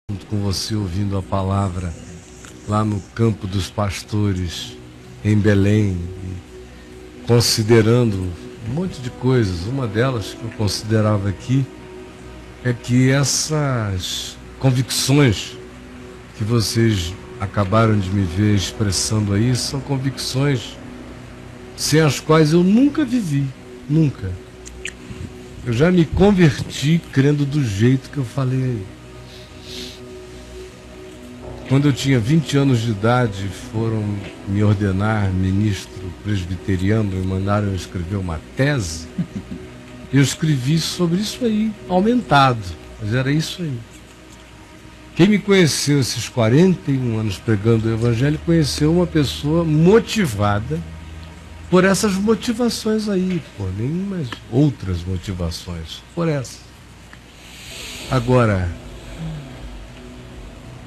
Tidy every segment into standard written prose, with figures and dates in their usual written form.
junto com você ouvindo a palavra lá no campo dos pastores em Belém, considerando um monte de coisas. Uma delas que eu considerava aqui é que essas convicções que vocês acabaram de me ver expressando aí são convicções sem as quais eu nunca vivi, nunca. Eu já me converti crendo do jeito que eu falei aí. Quando eu tinha 20 anos de idade, foram me ordenar ministro presbiteriano e mandaram eu escrever uma tese. Eu escrevi sobre isso aí, aumentado, mas era isso aí. Quem me conheceu esses 41 anos pregando o Evangelho, conheceu uma pessoa motivada por essas motivações aí, por nenhumas outras motivações, por essas. Agora,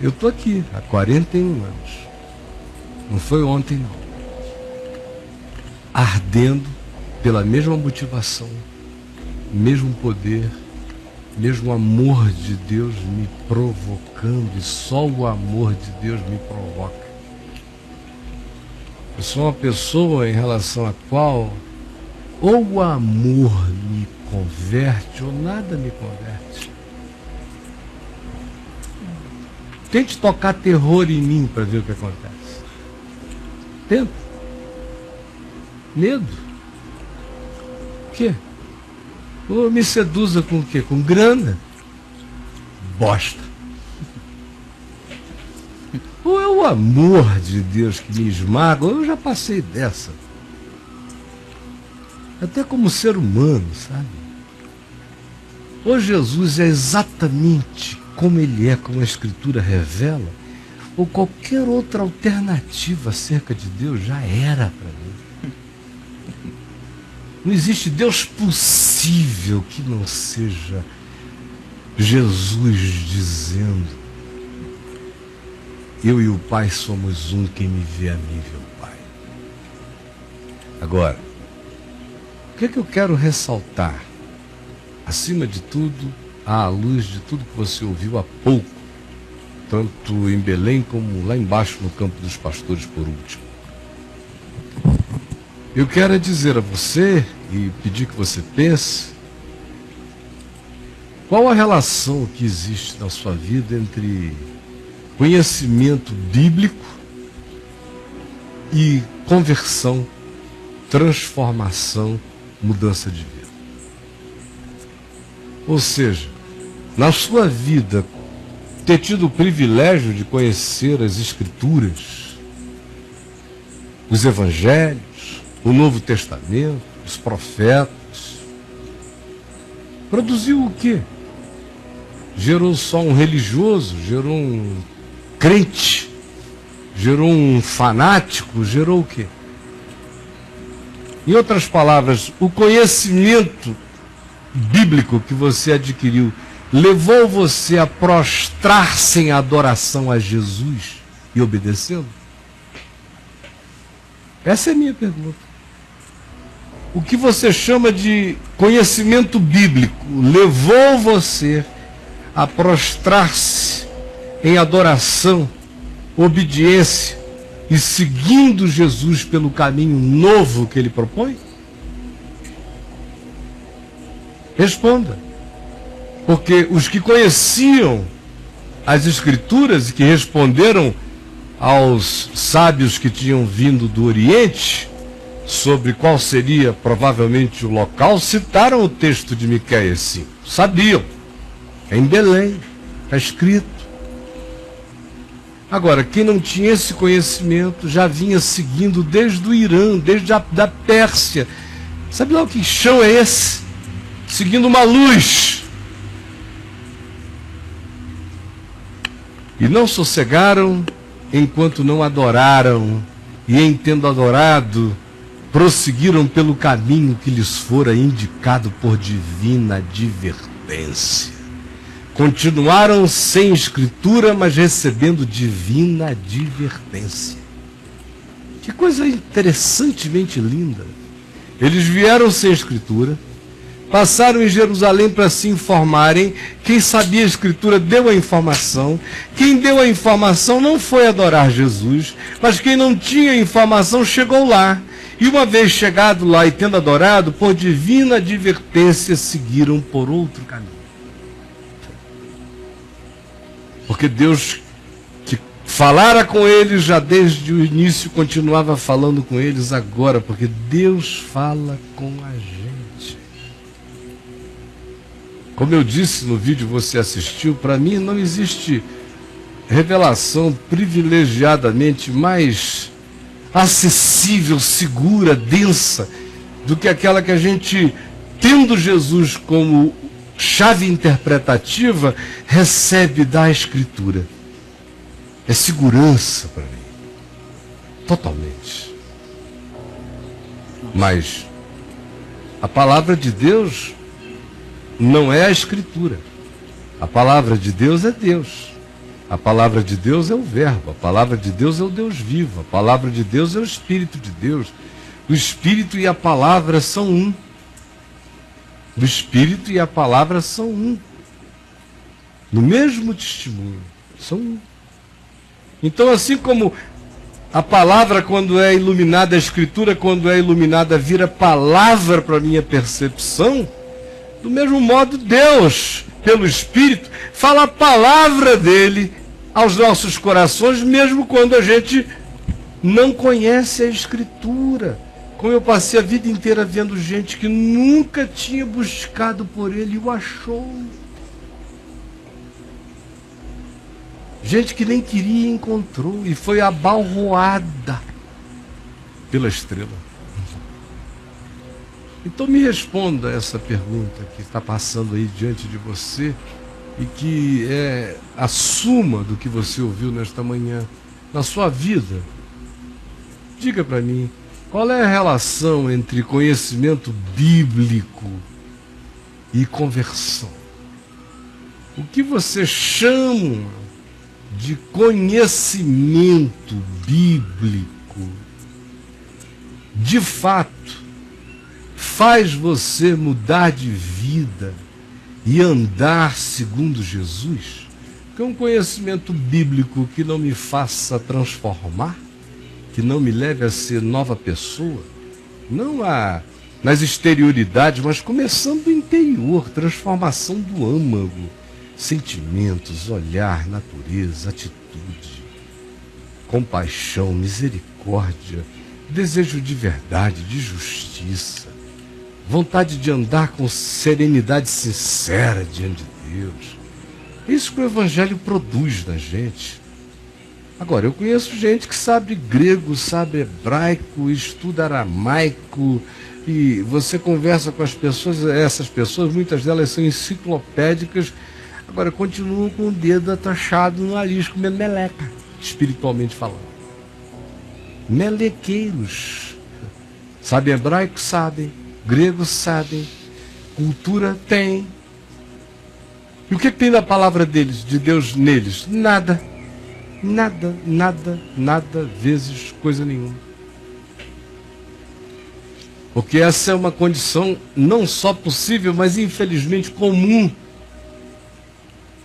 eu estou aqui há 41 anos. Não foi ontem, não. Ardendo pela mesma motivação, mesmo poder, mesmo amor de Deus me provocando, e só o amor de Deus me provoca. Eu sou uma pessoa em relação à qual ou o amor me converte ou nada me converte. Tente tocar terror em mim para ver o que acontece. Tenta. Medo. O quê? Ou me seduza com o quê? Com grana? Bosta. Ou é o amor de Deus que me esmaga, ou eu já passei dessa. Até como ser humano, sabe? Ou Jesus é exatamente como ele é, como a Escritura revela, ou qualquer outra alternativa acerca de Deus já era para mim. Não existe Deus possível que não seja Jesus dizendo: eu e o Pai somos um, quem me vê a mim vê o Pai. Agora, o que é que eu quero ressaltar? Acima de tudo, à luz de tudo que você ouviu há pouco, tanto em Belém como lá embaixo no campo dos pastores por último. Eu quero dizer a você e pedir que você pense qual a relação que existe na sua vida entre conhecimento bíblico e conversão, transformação, mudança de vida. Ou seja, na sua vida, ter tido o privilégio de conhecer as Escrituras, os Evangelhos, o Novo Testamento, os profetas, produziu o quê? Gerou só um religioso, gerou um crente, gerou um fanático, gerou o quê? Em outras palavras, o conhecimento bíblico que você adquiriu levou você a prostrar-se em adoração a Jesus e obedecê-lo? Essa é a minha pergunta. O que você chama de conhecimento bíblico levou você a prostrar-se em adoração, obediência e seguindo Jesus pelo caminho novo que ele propõe? Responda. Porque os que conheciam as Escrituras e que responderam aos sábios que tinham vindo do Oriente sobre qual seria provavelmente o local, citaram o texto de Miqueias 5. Sabiam. É em Belém. Está escrito. Agora, quem não tinha esse conhecimento já vinha seguindo desde o Irã, desde da Pérsia. Sabe lá o que chão é esse? Seguindo uma luz. E não sossegaram enquanto não adoraram, e em tendo adorado, prosseguiram pelo caminho que lhes fora indicado por divina advertência. Continuaram sem Escritura, mas recebendo divina advertência. Que coisa interessantemente linda. Eles vieram sem Escritura, passaram em Jerusalém para se informarem. Quem sabia a Escritura deu a informação. Quem deu a informação não foi adorar Jesus, mas quem não tinha informação chegou lá. E uma vez chegado lá e tendo adorado, por divina advertência, seguiram por outro caminho. Porque Deus, que falara com eles já desde o início, continuava falando com eles agora, porque Deus fala com a gente. Como eu disse no vídeo que você assistiu, para mim não existe revelação privilegiadamente mais acessível, segura, densa, do que aquela que a gente, tendo Jesus como chave interpretativa, recebe da Escritura. É segurança para mim. Totalmente. Mas a palavra de Deus não é a Escritura. A palavra de Deus é Deus. A palavra de Deus é o Verbo, a palavra de Deus é o Deus vivo, a palavra de Deus é o Espírito de Deus. O Espírito e a palavra são um. O Espírito e a palavra são um. No mesmo testemunho, são um. Então, assim como a palavra, quando é iluminada, a Escritura, quando é iluminada, vira palavra para a minha percepção, do mesmo modo, Deus, pelo Espírito, fala a palavra dele aos nossos corações, mesmo quando a gente não conhece a Escritura. Como eu passei a vida inteira vendo gente que nunca tinha buscado por ele e o achou. Gente que nem queria e encontrou e foi abalroada pela estrela. Então me responda essa pergunta que está passando aí diante de você e que é a suma do que você ouviu nesta manhã, na sua vida. Diga para mim, qual é a relação entre conhecimento bíblico e conversão? O que você chama de conhecimento bíblico, de fato, faz você mudar de vida e andar segundo Jesus? Que é um conhecimento bíblico que não me faça transformar, que não me leve a ser nova pessoa, não nas exterioridades, mas começando do interior, transformação do âmago, sentimentos, olhar, natureza, atitude, compaixão, misericórdia, desejo de verdade, de justiça, vontade de andar com serenidade sincera diante de Deus. É isso que o Evangelho produz na gente. Agora, eu conheço gente que sabe grego, sabe hebraico, estuda aramaico, e você conversa com as pessoas, essas pessoas, muitas delas são enciclopédicas, agora continuam com o dedo atachado no nariz, comendo meleca, espiritualmente falando. Melequeiros. Sabem hebraico? Sabem. Grego? Sabem. Cultura? Tem. E o que tem da palavra deles, de Deus neles? Nada. Nada, nada, nada, vezes coisa nenhuma. Porque essa é uma condição não só possível, mas infelizmente comum.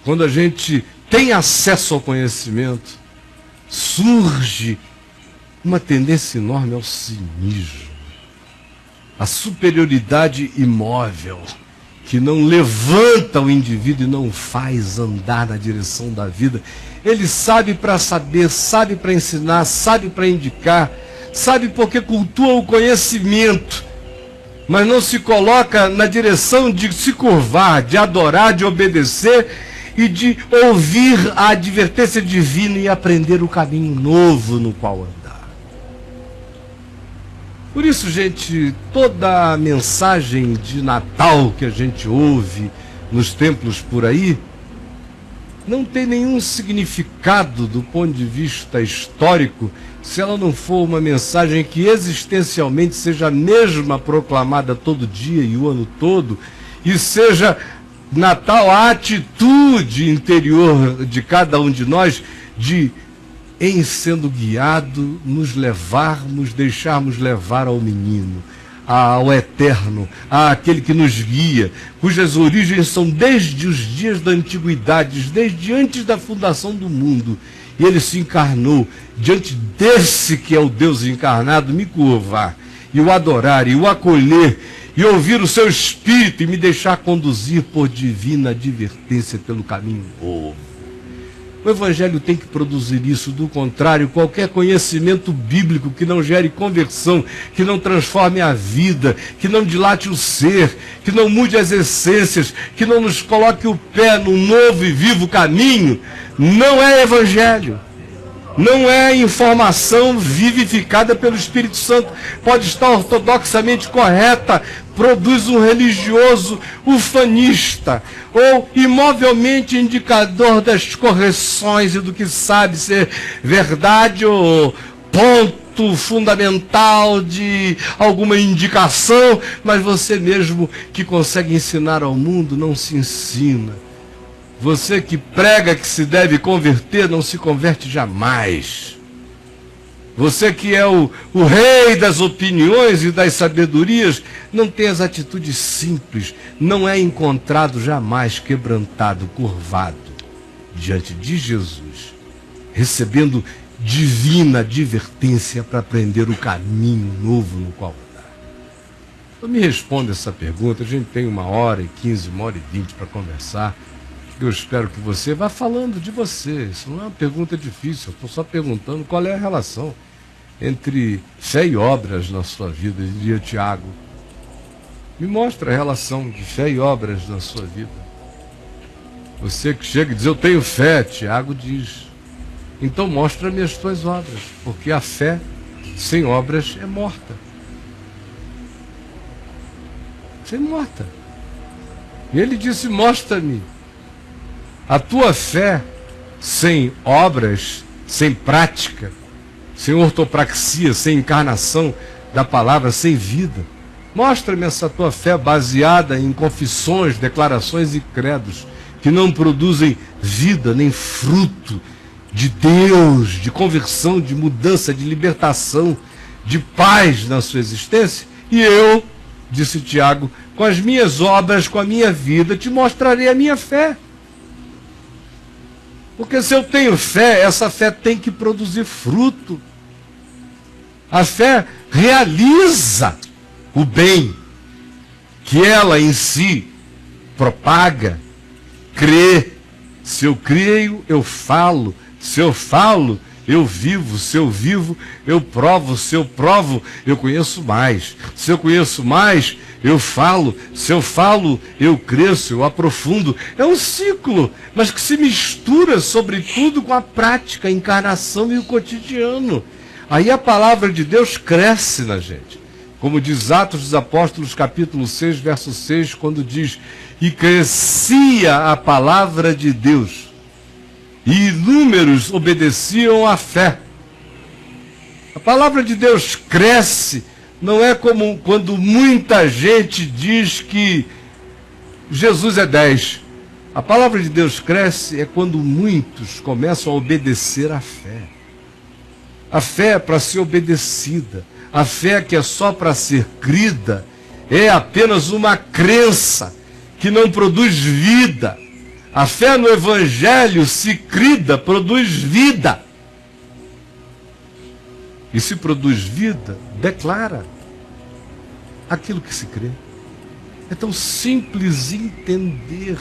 Quando a gente tem acesso ao conhecimento, surge uma tendência enorme ao cinismo, a superioridade imóvel, que não levanta o indivíduo e não faz andar na direção da vida. Ele sabe para saber, sabe para ensinar, sabe para indicar, sabe porque cultua o conhecimento, mas não se coloca na direção de se curvar, de adorar, de obedecer e de ouvir a advertência divina e aprender o caminho novo no qual andar. Por isso, gente, toda a mensagem de Natal que a gente ouve nos templos por aí não tem nenhum significado do ponto de vista histórico se ela não for uma mensagem que existencialmente seja a mesma proclamada todo dia e o ano todo, e seja Natal a atitude interior de cada um de nós de, em sendo guiado, nos deixarmos levar ao menino. ao eterno, àquele que nos guia, cujas origens são desde os dias da antiguidade, desde antes da fundação do mundo. E ele se encarnou diante desse que é o Deus encarnado, me curvar, e o adorar, e o acolher, e ouvir o seu espírito, e me deixar conduzir por divina advertência pelo caminho novo. O Evangelho tem que produzir isso, do contrário, qualquer conhecimento bíblico que não gere conversão, que não transforme a vida, que não dilate o ser, que não mude as essências, que não nos coloque o pé no novo e vivo caminho, não é Evangelho. Não é informação vivificada pelo Espírito Santo. Pode estar ortodoxamente correta, produz um religioso ufanista, ou imovelmente indicador das correções e do que sabe ser verdade ou ponto fundamental de alguma indicação, mas você mesmo que consegue ensinar ao mundo não se ensina. Você que prega que se deve converter, não se converte jamais. Você que é o rei das opiniões e das sabedorias, não tem as atitudes simples, não é encontrado jamais quebrantado, curvado, diante de Jesus, recebendo divina advertência para aprender o caminho novo no qual andar. Então me responda essa pergunta, a gente tem 1h15, 1h20 para conversar. Eu espero que você vá falando de você. Isso não é uma pergunta difícil. Eu estou só perguntando qual é a relação entre fé e obras na sua vida, diria Tiago. Me mostra a relação de fé e obras na sua vida. Você que chega e diz, eu tenho fé, Tiago diz. Então mostra-me as tuas obras, porque a fé sem obras é morta. Você é morta. E ele disse, mostra-me a tua fé sem obras, sem prática, sem ortopraxia, sem encarnação da palavra, sem vida. Mostra-me essa tua fé baseada em confissões, declarações e credos que não produzem vida nem fruto de Deus, de conversão, de mudança, de libertação, de paz na sua existência. E eu, disse Tiago, com as minhas obras, com a minha vida, te mostrarei a minha fé. Porque se eu tenho fé, essa fé tem que produzir fruto. A fé realiza o bem que ela em si propaga, crê. Se eu creio, eu falo. Se eu falo, eu vivo. Se eu vivo, eu provo. Se eu provo, eu conheço mais. Se eu conheço mais, eu falo. Se eu falo, eu cresço, eu aprofundo. É um ciclo, mas que se mistura, sobretudo, com a prática, a encarnação e o cotidiano. Aí a palavra de Deus cresce na gente. Como diz Atos dos Apóstolos, capítulo 6, verso 6, quando diz, e crescia a palavra de Deus, e inúmeros obedeciam à fé. A palavra de Deus cresce, não é como quando muita gente diz que Jesus é 10. A palavra de Deus cresce é quando muitos começam a obedecer à fé. A fé é para ser obedecida. A fé que é só para ser crida é apenas uma crença que não produz vida. A fé no Evangelho, se crida, produz vida. E se produz vida, declara aquilo que se crê. É tão simples entender.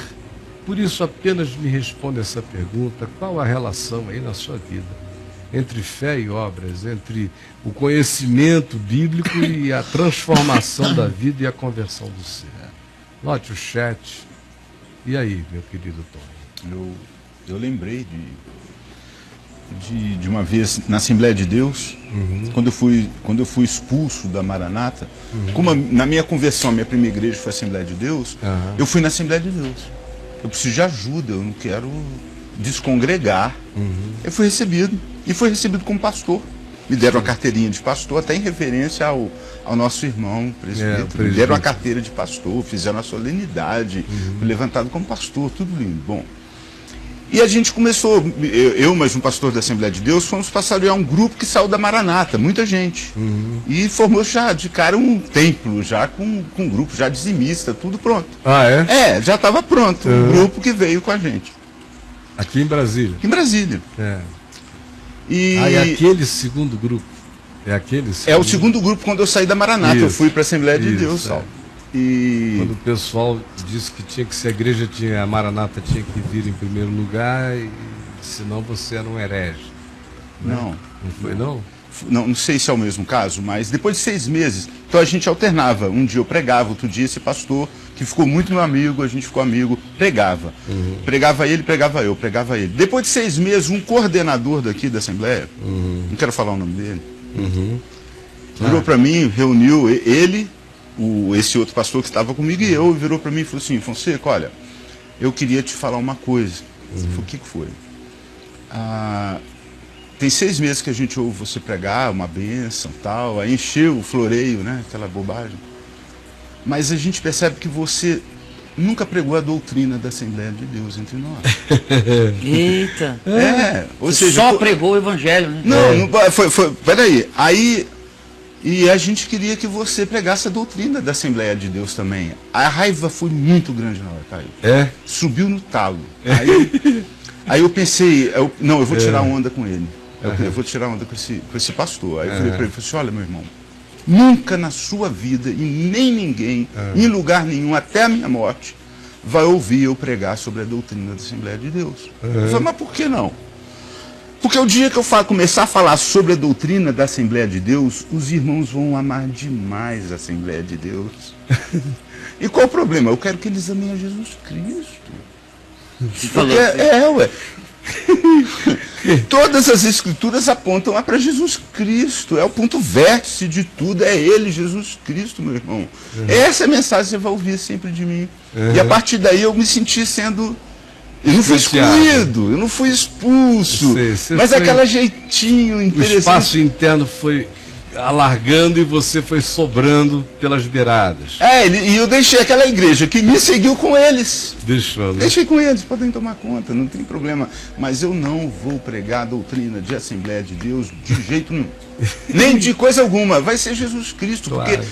Por isso apenas me responda essa pergunta. Qual a relação aí na sua vida entre fé e obras, entre o conhecimento bíblico e a transformação da vida e a conversão do ser? Note o chat. E aí, meu querido Tony? Eu lembrei de uma vez na Assembleia de Deus, quando eu fui expulso da Maranata, como na minha conversão, a minha primeira igreja foi a Assembleia de Deus, eu fui na Assembleia de Deus. Eu preciso de ajuda, eu não quero descongregar. Eu fui recebido, e fui recebido como pastor. Me deram a carteirinha de pastor, até em referência ao nosso irmão presbítero. Me deram a carteira de pastor, fizeram a solenidade, fui levantado como pastor, tudo lindo. Bom, E a gente começou, mais um pastor da Assembleia de Deus, fomos pastorear um grupo que saiu da Maranata, muita gente. E formou já de cara um templo, já com um grupo já dizimista, tudo pronto. Ah, é? Já estava pronto, um grupo que veio com a gente. Aqui em Brasília? Aqui em Brasília. E aquele segundo grupo? É o segundo grupo quando eu saí da Maranata, eu fui para a Assembleia de Deus. E quando o pessoal disse que tinha que ser a igreja, a Maranata tinha que vir em primeiro lugar, senão você era um herege. Né? Não. Não foi, não? Não sei se é o mesmo caso, mas depois de 6 meses, então a gente alternava. Um dia eu pregava, outro dia esse pastor, que ficou muito meu amigo, a gente ficou amigo, pregava. Pregava ele, pregava eu, pregava ele. Depois de 6 meses, um coordenador daqui da Assembleia, não quero falar o nome dele, virou para mim, reuniu ele, esse outro pastor que estava comigo e eu, virou para mim e falou assim: Fonseca, olha, eu queria te falar uma coisa. Eu falei: o que foi? Tem 6 meses que a gente ouve você pregar, uma bênção, tal, aí encheu o floreio, né, aquela bobagem. Mas a gente percebe que você nunca pregou a doutrina da Assembleia de Deus entre nós. Eita! Ou seja, só pregou o evangelho, né? Não, peraí. E a gente queria que você pregasse a doutrina da Assembleia de Deus também. A raiva foi muito grande na hora, Caio. Subiu no talo. Aí eu pensei, eu vou tirar onda com ele. Eu vou tirar onda com esse pastor. Aí eu falei para ele assim: olha, meu irmão, nunca na sua vida, e nem ninguém, em lugar nenhum, até a minha morte, vai ouvir eu pregar sobre a doutrina da Assembleia de Deus. Eu falei: mas por que não? Porque o dia que eu começar a falar sobre a doutrina da Assembleia de Deus, os irmãos vão amar demais a Assembleia de Deus. E qual o problema? Eu quero que eles amem a Jesus Cristo. Porque, todas as escrituras apontam para Jesus Cristo. É o ponto vértice de tudo, é Ele, Jesus Cristo, meu irmão. Essa é a mensagem que você vai ouvir sempre de mim. E a partir daí eu me senti sendo... Eu não fui excluído, eu não fui expulso, mas aquele jeitinho interessante. O espaço interno foi alargando e você foi sobrando pelas beiradas. E eu deixei aquela igreja que me seguiu com eles. Deixou, né? Deixei com eles, podem tomar conta, não tem problema. Mas eu não vou pregar a doutrina de Assembleia de Deus de jeito nenhum. Nem de coisa alguma. Vai ser Jesus Cristo, claro.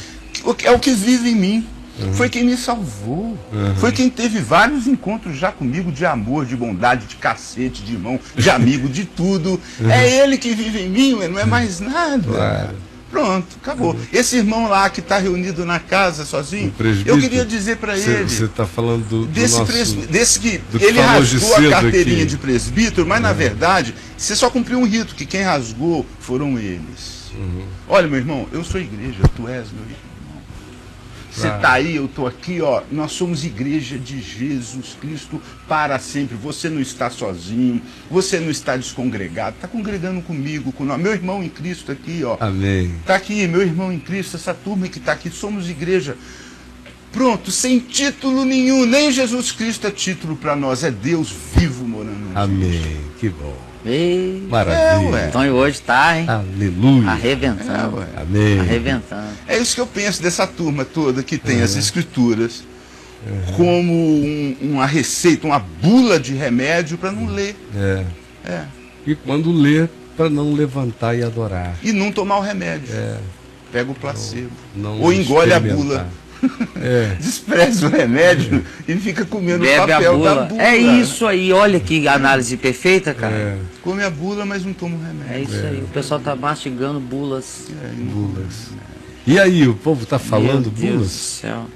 Porque é o que vive em mim. Foi quem me salvou. Foi quem teve vários encontros já comigo de amor, de bondade, de cacete, de irmão, de amigo, de tudo. É Ele que vive em mim, não é mais nada. Claro. Pronto, acabou. Esse irmão lá que está reunido na casa sozinho, eu queria dizer para ele... Você está falando desse que ele rasgou a carteirinha de presbítero, mas na verdade, você só cumpriu um rito, que quem rasgou foram eles. Olha, meu irmão, eu sou igreja, tu és meu irmão. Você está aí, eu estou aqui, ó. Nós somos igreja de Jesus Cristo para sempre. Você não está sozinho, você não está descongregado, está congregando comigo, com nós. Meu irmão em Cristo aqui, ó. Amém. Está aqui, meu irmão em Cristo, essa turma que está aqui, somos igreja. Pronto, sem título nenhum, nem Jesus Cristo é título para nós, é Deus vivo morando em nós. Amém, que bom. Maravilha. Então hoje está, hein? Aleluia. Arrebentando. Amém. Arrebentando. É isso que eu penso dessa turma toda que tem as escrituras como uma receita, uma bula de remédio para não ler. E quando lê, para não levantar e adorar. E não tomar o remédio. Pega o placebo. Não ou engole a bula. Despreza o remédio e fica comendo o papel da bula. É isso aí, olha que análise perfeita, cara. Come a bula, mas não toma o remédio. É isso aí, o pessoal tá mastigando bulas. Bulas. E aí, o povo tá falando bulas? Meu Deus do céu.